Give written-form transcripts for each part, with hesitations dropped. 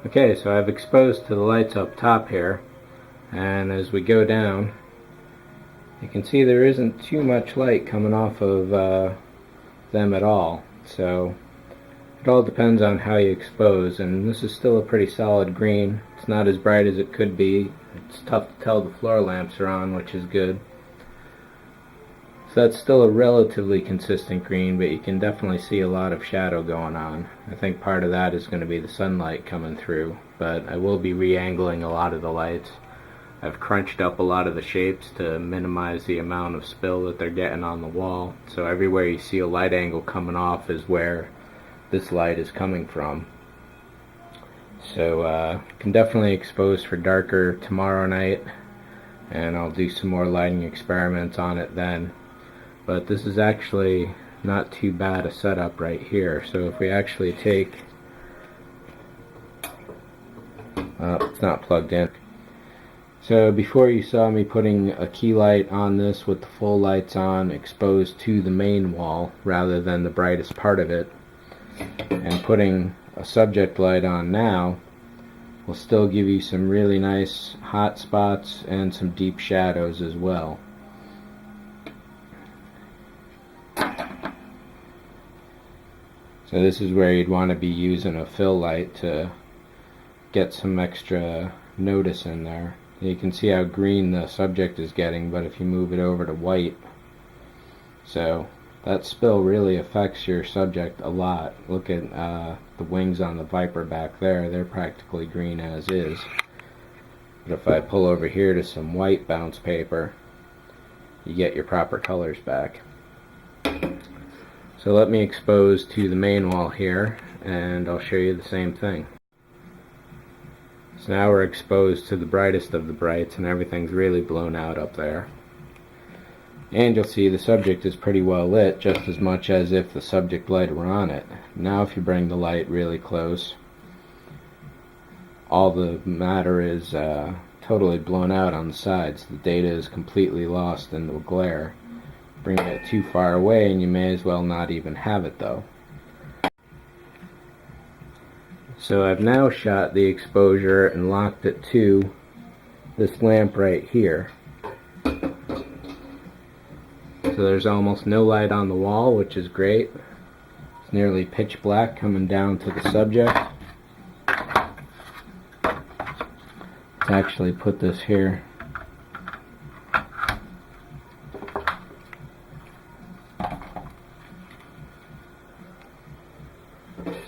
Okay, so I've exposed to the lights up top here, and as we go down you can see there isn't too much light coming off of them at all. So it all depends on how you expose, and this is still a pretty solid green. It's not as bright as it could be. It's tough to tell the floor lamps are on, which is good. So that's still a relatively consistent green, but you can definitely see a lot of shadow going on. I think part of that is going to be the sunlight coming through, but I will be re-angling a lot of the lights. I've crunched up a lot of the shapes to minimize the amount of spill that they're getting on the wall. So everywhere you see a light angle coming off is where this light is coming from. So can definitely expose for darker tomorrow night, and I'll do some more lighting experiments on it then. But this is actually not too bad a setup right here. So if we actually take, it's not plugged in. So before you saw me putting a key light on this with the full lights on, exposed to the main wall rather than the brightest part of it, and putting a subject light on now will still give you some really nice hot spots and some deep shadows as well. So this is where you'd want to be using a fill light to get some extra notice in there. You can see how green the subject is getting, but if you move it over to white, so that spill really affects your subject a lot. Look at the wings on the Viper back there, they're practically green as is. But if I pull over here to some white bounce paper, you get your proper colors back. So let me expose to the main wall here, and I'll show you the same thing. So now we're exposed to the brightest of the brights, and everything's really blown out up there. And you'll see the subject is pretty well lit, just as much as if the subject light were on it. Now if you bring the light really close, all the matter is totally blown out on the sides. The data is completely lost in the glare. Bring it too far away and you may as well not even have it though. So I've now shot the exposure and locked it to this lamp right here. So there's almost no light on the wall, which is great. It's nearly pitch black coming down to the subject. Let's actually put this here.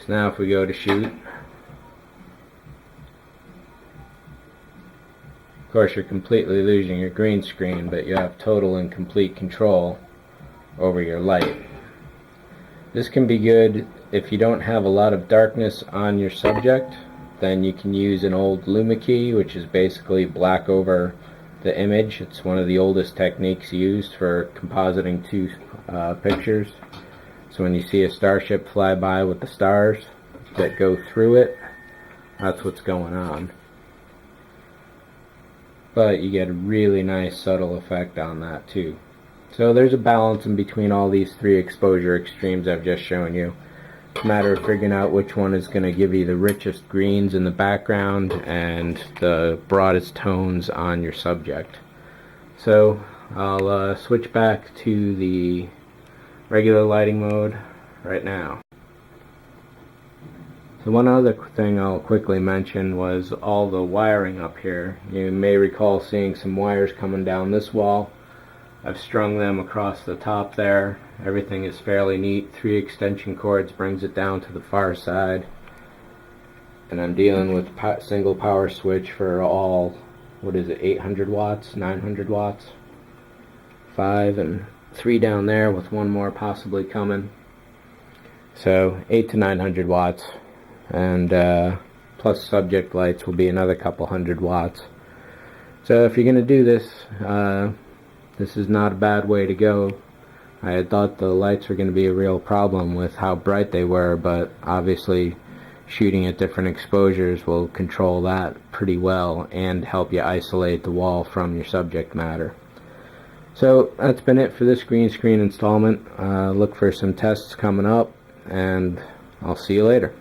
So now if we go to shoot, of course you're completely losing your green screen, but you have total and complete control over your light. This can be good if you don't have a lot of darkness on your subject. Then you can use an old Luma key, which is basically black over the image. It's one of the oldest techniques used for compositing two pictures. So when you see a starship fly by with the stars that go through it, that's what's going on. But you get a really nice subtle effect on that too. So there's a balance in between all these three exposure extremes I've just shown you. It's a matter of figuring out which one is going to give you the richest greens in the background and the broadest tones on your subject. So I'll switch back to the regular lighting mode right now. So one other thing I'll quickly mention was all the wiring up here. You may recall seeing some wires coming down this wall. I've strung them across the top there. Everything is fairly neat. 3 extension cords brings it down to the far side. And I'm dealing with single power switch for all, 800 watts, 900 watts? 5 and 3 down there with one more possibly coming. So 800 to 900 watts. And plus subject lights will be another couple hundred watts. So if you're going to do this, this is not a bad way to go. I had thought the lights were going to be a real problem with how bright they were, but obviously shooting at different exposures will control that pretty well and help you isolate the wall from your subject matter. So that's been it for this green screen installment. Look for some tests coming up, and I'll see you later.